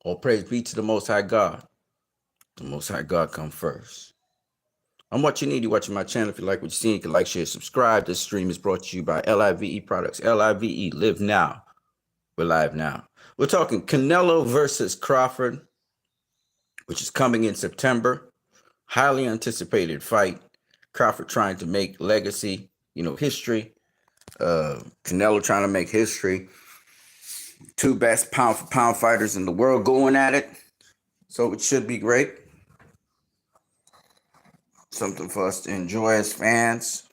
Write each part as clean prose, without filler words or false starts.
All praise be to the Most High God. The Most High God come first. I'm what you need. You're watching my channel. If you like what you see, you can like, share, subscribe. This stream is brought to you by L.I.V.E products. L.I.V.E, live now. We're live now. We're talking Canelo versus Crawford, which is coming in September. Highly anticipated fight. Crawford trying to make legacy, history. Canelo trying to make history. Two best pound for pound fighters in the world going at it. So it should be great. Something for us to enjoy as fans.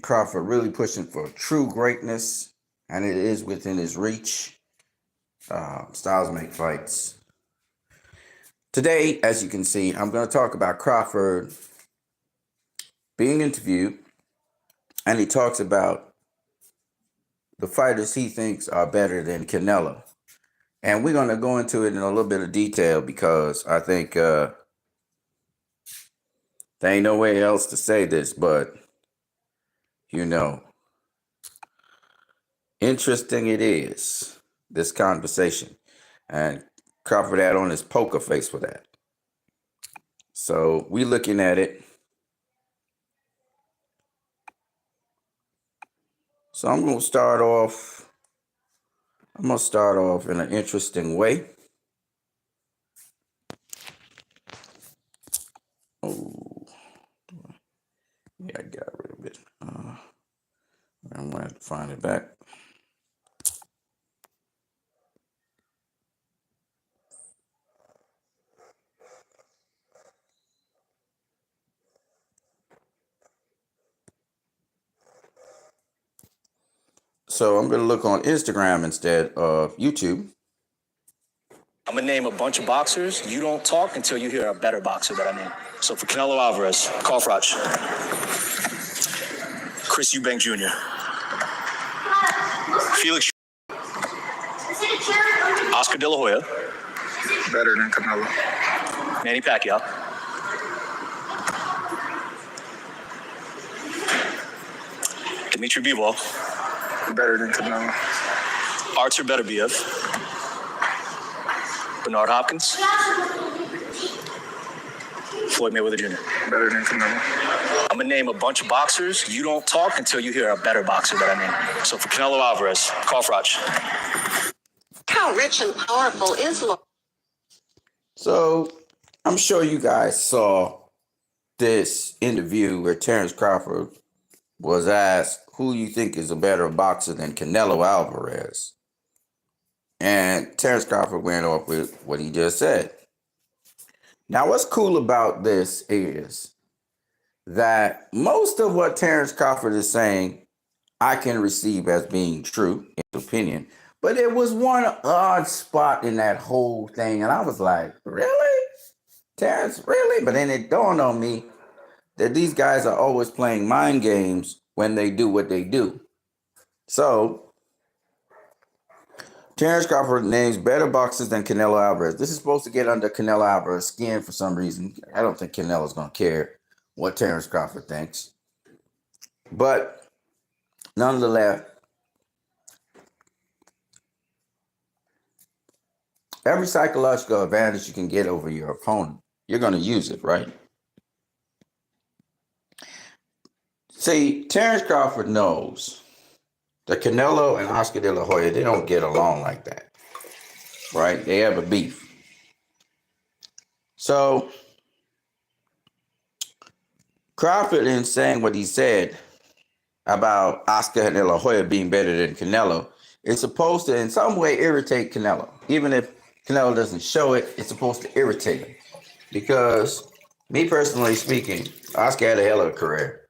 Crawford really pushing for true greatness, and it is within his reach. Styles make fights. Today, as you can see, I'm going to talk about Crawford being interviewed, and he talks about the fighters he thinks are better than Canelo. And we're going to go into it in a little bit of detail because I think there ain't no way else to say this, but, interesting it is, this conversation. And Crawford had on his poker face for that. So we looking at it. So I'm going to start off in an interesting way. Oh, yeah, I got rid of it. I'm going to have to find it back. So I'm going to look on Instagram instead of YouTube. I'm going to name a bunch of boxers. You don't talk until you hear a better boxer that I name. So for Canelo Alvarez, Crawford, Chris Eubank Jr., Felix, Oscar De La Hoya, better than Canelo, Manny Pacquiao, Dmitry Bivol, better than Canelo, Artur Beterbiev, Bernard Hopkins, Floyd Mayweather Jr. better than Canelo. I'm going to name a bunch of boxers. You don't talk until you hear a better boxer that I name. So for Canelo Alvarez, Crawford. How rich and powerful is Lord? So I'm sure you guys saw this interview where Terence Crawford was asked who you think is a better boxer than Canelo Alvarez. And Terence Crawford went off with what he just said. Now, what's cool about this is that most of what Terence Crawford is saying, I can receive as being true, in his opinion. But there was one odd spot in that whole thing. And I was like, really? Terence, really? But then it dawned on me that these guys are always playing mind games when they do what they do. So Terence Crawford names better boxers than Canelo Alvarez. This is supposed to get under Canelo Alvarez's skin for some reason. I don't think Canelo's going to care what Terence Crawford thinks. But nonetheless, every psychological advantage you can get over your opponent, you're going to use it, right? See, Terence Crawford knows that Canelo and Oscar De La Hoya, they don't get along like that, right? They have a beef. So Crawford, in saying what he said about Oscar De La Hoya being better than Canelo, is supposed to in some way irritate Canelo. Even if Canelo doesn't show it, it's supposed to irritate him. Because, me personally speaking, Oscar had a hell of a career.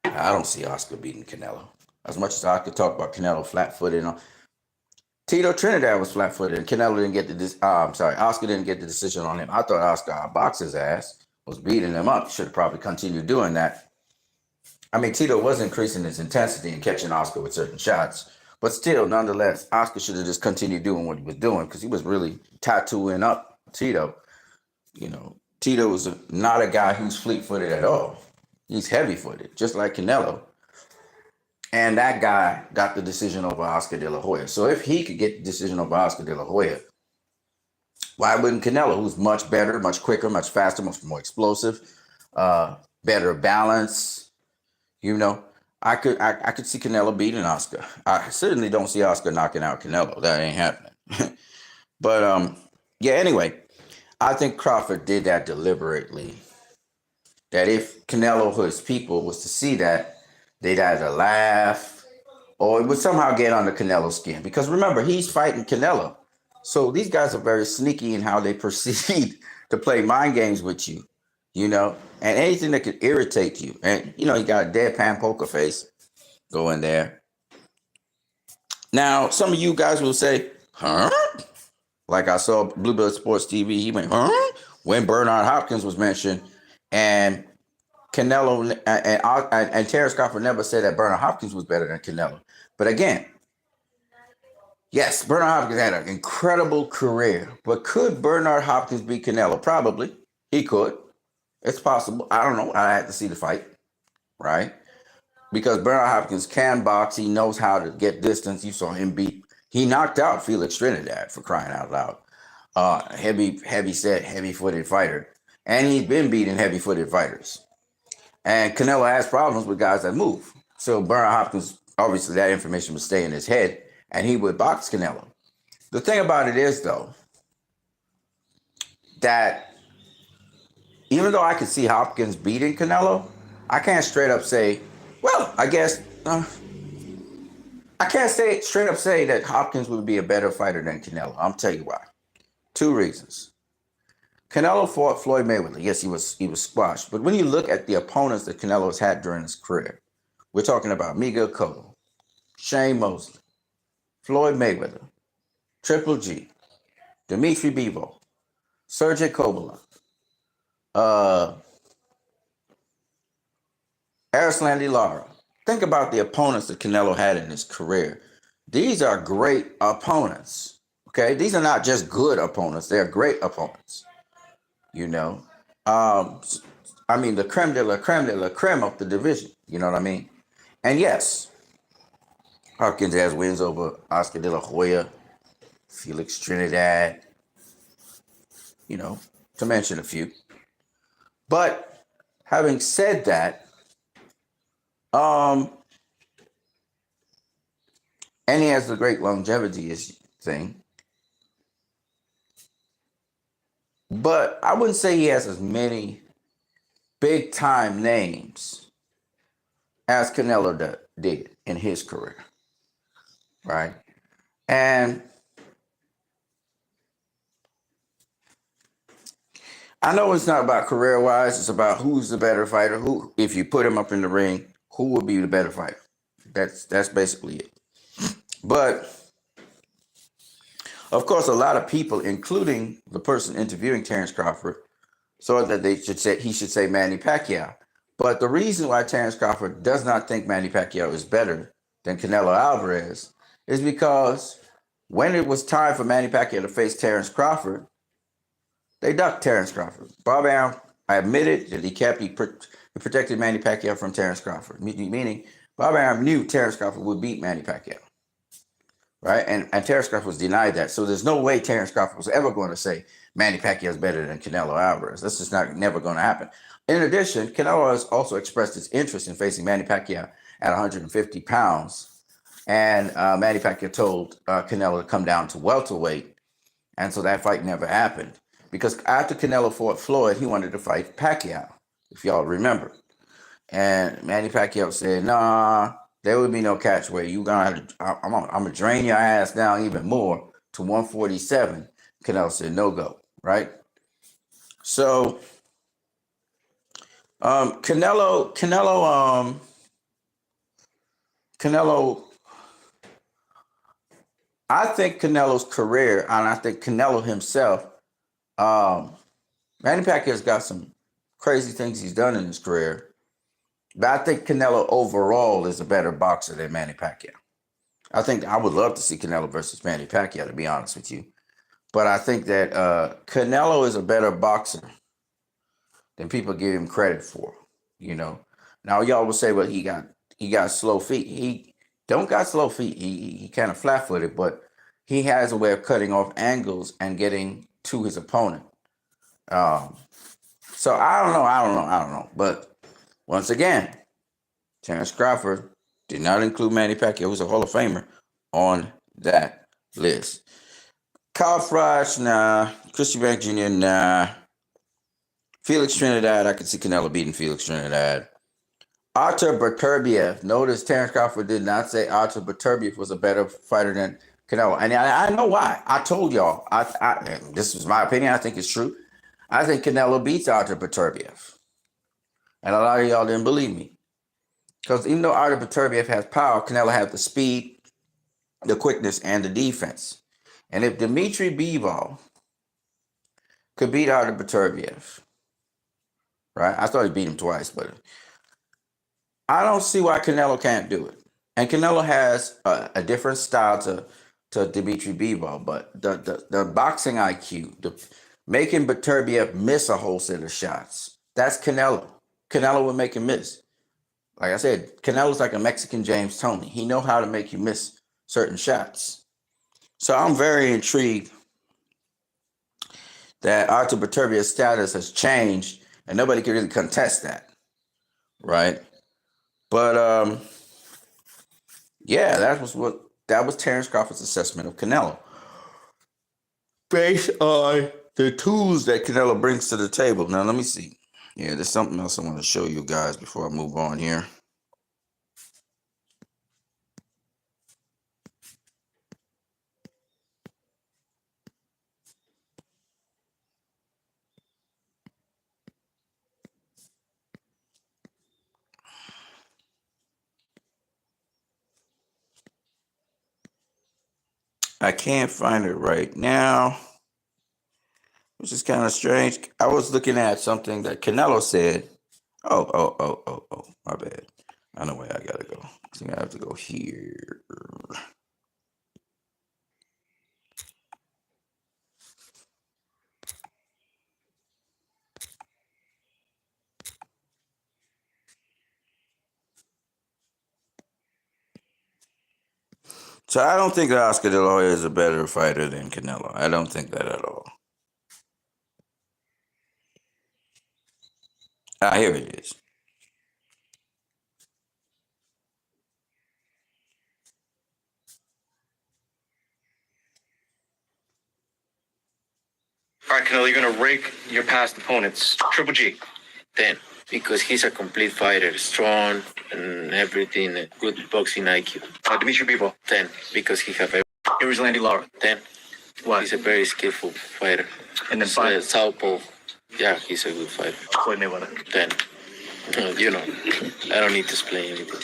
I don't see Oscar beating Canelo. As much as Oscar talked about Canelo flat-footed. Tito Trinidad was flat-footed, and Canelo didn't get Oscar didn't get the decision on him. I thought Oscar boxed his ass, was beating him up. Should have probably continued doing that. Tito was increasing his intensity and catching Oscar with certain shots. But still, nonetheless, Oscar should have just continued doing what he was doing because he was really tattooing up Tito. Tito was not a guy who's fleet-footed at all. He's heavy-footed, just like Canelo. And that guy got the decision over Oscar De La Hoya. So if he could get the decision over Oscar De La Hoya, why wouldn't Canelo, who's much better, much quicker, much faster, much more explosive, better balance? You know, I could see Canelo beating Oscar. I certainly don't see Oscar knocking out Canelo. That ain't happening. But yeah. Anyway, I think Crawford did that deliberately. That if Canelo or his people was to see that, they'd either laugh or it would somehow get under Canelo's skin. Because remember, he's fighting Canelo. So these guys are very sneaky in how they proceed to play mind games with you, you know, and anything that could irritate you. And, you know, you got a deadpan poker face going there. Now, some of you guys will say, huh? Like I saw Bluebird Sports TV, he went, huh? When Bernard Hopkins was mentioned. And Canelo and Terrence Crawford never said that Bernard Hopkins was better than Canelo. But again, yes, Bernard Hopkins had an incredible career. But could Bernard Hopkins beat Canelo? Probably. He could. It's possible. I don't know. I had to see the fight, right? Because Bernard Hopkins can box. He knows how to get distance. You saw him beat. He knocked out Felix Trinidad, for crying out loud. Heavy set, heavy-footed fighter. And he's been beating heavy-footed fighters. And Canelo has problems with guys that move. So Bernard Hopkins, obviously that information would stay in his head and he would box Canelo. The thing about it is, though, that even though I could see Hopkins beating Canelo, I can't straight up say, well, I guess, I can't straight up say that Hopkins would be a better fighter than Canelo. I'll tell you why. Two reasons. Canelo fought Floyd Mayweather. Yes, he was squashed. But when you look at the opponents that Canelo has had during his career, we're talking about Miguel Cotto, Shane Mosley, Floyd Mayweather, Triple G, Dimitri Bivol, Sergey Kovalev, Arslan Lara. Think about the opponents that Canelo had in his career. These are great opponents. Okay, these are not just good opponents; they're great opponents. You know, I mean, the creme de la creme of the division. You know what I mean? And yes, Hopkins has wins over Oscar De La Hoya, Felix Trinidad, you know, to mention a few. But having said that, and he has the great longevity thing. But I wouldn't say he has as many big time names as Canelo did in his career, right? And I know it's not about career wise, it's about who's the better fighter. Who, if you put him up in the ring, who will be the better fighter? That's basically it. But of course, a lot of people, including the person interviewing Terrence Crawford, thought that he should say Manny Pacquiao. But the reason why Terrence Crawford does not think Manny Pacquiao is better than Canelo Alvarez is because when it was time for Manny Pacquiao to face Terrence Crawford, they ducked Terrence Crawford. Bob Arum admitted that he protected Manny Pacquiao from Terrence Crawford, meaning Bob Arum knew Terrence Crawford would beat Manny Pacquiao. Right? And Terrence Crawford was denied that. So there's no way Terrence Crawford was ever going to say Manny Pacquiao is better than Canelo Alvarez. That's just never going to happen. In addition, Canelo has also expressed his interest in facing Manny Pacquiao at 150 pounds. And Manny Pacquiao told Canelo to come down to welterweight. And so that fight never happened. Because after Canelo fought Floyd, he wanted to fight Pacquiao, if y'all remember. And Manny Pacquiao said, nah, there would be no catch weight. You gonna have to, I'm gonna drain your ass down even more to 147. Canelo said no go, right? So Canelo, I think Canelo's career, and I think Canelo himself, Manny Pacquiao's got some crazy things he's done in his career. But I think Canelo overall is a better boxer than Manny Pacquiao. I would love to see Canelo versus Manny Pacquiao, to be honest with you. But I think that Canelo is a better boxer than people give him credit for, you know. Now, y'all will say, well, he he got slow feet. He don't got slow feet. He kind of flat-footed, but he has a way of cutting off angles and getting to his opponent. So I don't know. But once again, Terrence Crawford did not include Manny Pacquiao, who's a Hall of Famer, on that list. Kyle Frost, nah. Christian Bank Jr., nah. Felix Trinidad, I could see Canelo beating Felix Trinidad. Artur Beterbiev. Notice Terrence Crawford did not say Artur Beterbiev was a better fighter than Canelo. And I know why. I told y'all. This is my opinion. I think it's true. I think Canelo beats Artur Beterbiev. And a lot of y'all didn't believe me. Because even though Artur Beterbiev has power, Canelo has the speed, the quickness, and the defense. And if Dmitry Bivol could beat Artur Beterbiev, right? I thought he beat him twice, but I don't see why Canelo can't do it. And Canelo has a different style to Dmitry Bivol, but the boxing IQ, making Beterbiev miss a whole set of shots, that's Canelo. Canelo would make him miss. Like I said, Canelo's like a Mexican James Toney. He know how to make you miss certain shots. So I'm very intrigued that Artur Beterbiev's status has changed, and nobody can really contest that, right? But yeah, that was Terrence Crawford's assessment of Canelo, based on the tools that Canelo brings to the table. Now let me see. Yeah, there's something else I want to show you guys before I move on here. I can't find it right now, which is kind of strange. I was looking at something that Canelo said. Oh, my bad. I know where I gotta go. I think I have to go here. So I don't think that Oscar De La Hoya is a better fighter than Canelo. I don't think that at all. Here it is. All right, Canelo, you're going to rake your past opponents. Triple G. 10, because he's a complete fighter, strong and everything, good boxing IQ. Dimitri Bivol. 10, because he have everything. Here's Landy Lara. 10. Why? He's a very skillful fighter. And then 5. Southpaw. Yeah, he's a good fighter. Floyd Mayweather. 10. You know, I don't need to explain anything.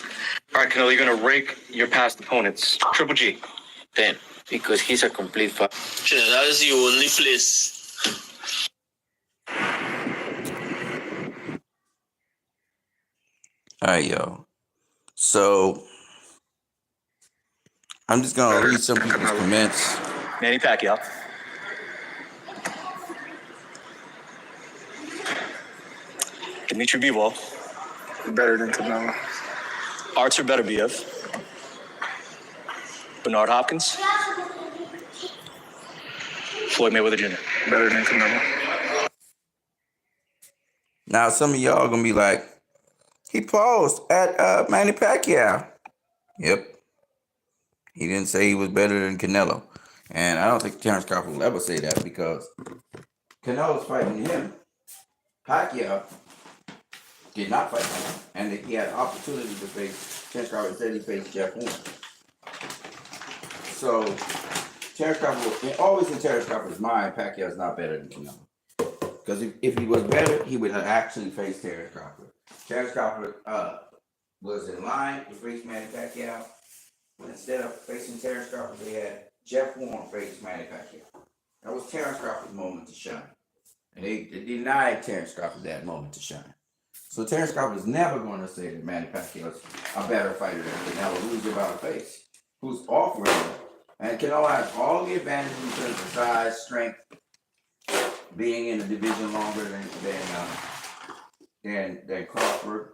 All right, Canelo, you're going to rake your past opponents. Triple G. 10, because he's a complete fighter. Yeah, that is the only place. All right, yo. So I'm just gonna read some people's comments. Manny Pacquiao. Dmitry Bivol. Better than Canelo. Artur Beterbiev. Bernard Hopkins. Floyd Mayweather Jr. Better than Canelo. Now some of y'all gonna be like, he paused at Manny Pacquiao. Yep. He didn't say he was better than Canelo. And I don't think Terrence Crawford will ever say that, because Canelo's fighting him. Pacquiao did not fight him. And he had opportunity to face Terrence Crawford. Instead, he faced Jeff Horn. So Terrence Crawford, always in Terrence Crawford's mind, Pacquiao is not better than Canelo. Because if he was better, he would have actually faced Terrence Crawford. Terrence Crawford was in line to face Manny Pacquiao. But instead of facing Terrence Crawford, they had Jeff Horn face Manny Pacquiao. That was Terrence Crawford's moment to shine. And they denied Terrence Crawford that moment to shine. So Terrence Crawford is never going to say that Manny Pacquiao is a better fighter than Canelo, who's about to face, who's off-road. And Canelo has all the advantages in terms of size, strength, being in the division longer than Crawford.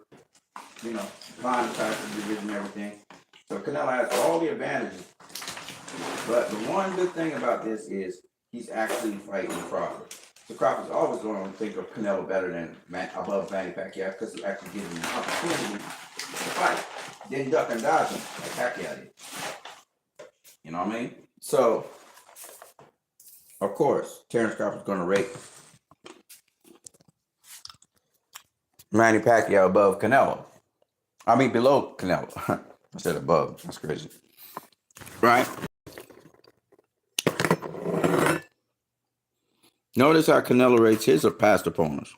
Flying past the division and everything. So Canelo has all the advantages. But the one good thing about this is he's actually fighting Crawford. So Crawford's always going to think of Canelo better than above Manny Pacquiao because he actually gives him an opportunity to fight. Didn't duck and dodge him like Pacquiao did. You know what I mean? So, of course, Terrence Crawford's going to rate Manny Pacquiao above Canelo. I mean, below Canelo. I said above. That's crazy. Right? Notice how Canelo rates his past opponents.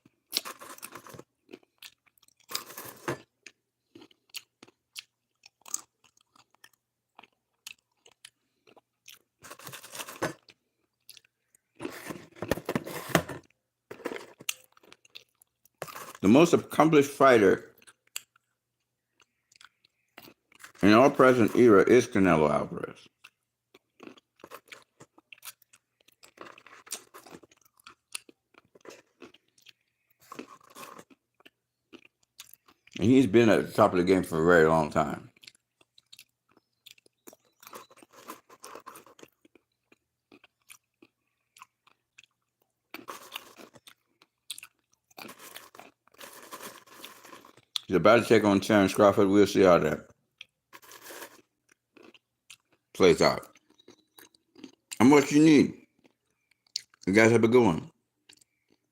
The most accomplished fighter in our present era is Canelo Alvarez. And he's been at the top of the game for a very long time. He's about to take on Terrence Crawford. We'll see how that plays out. And what you need. You guys have a good one.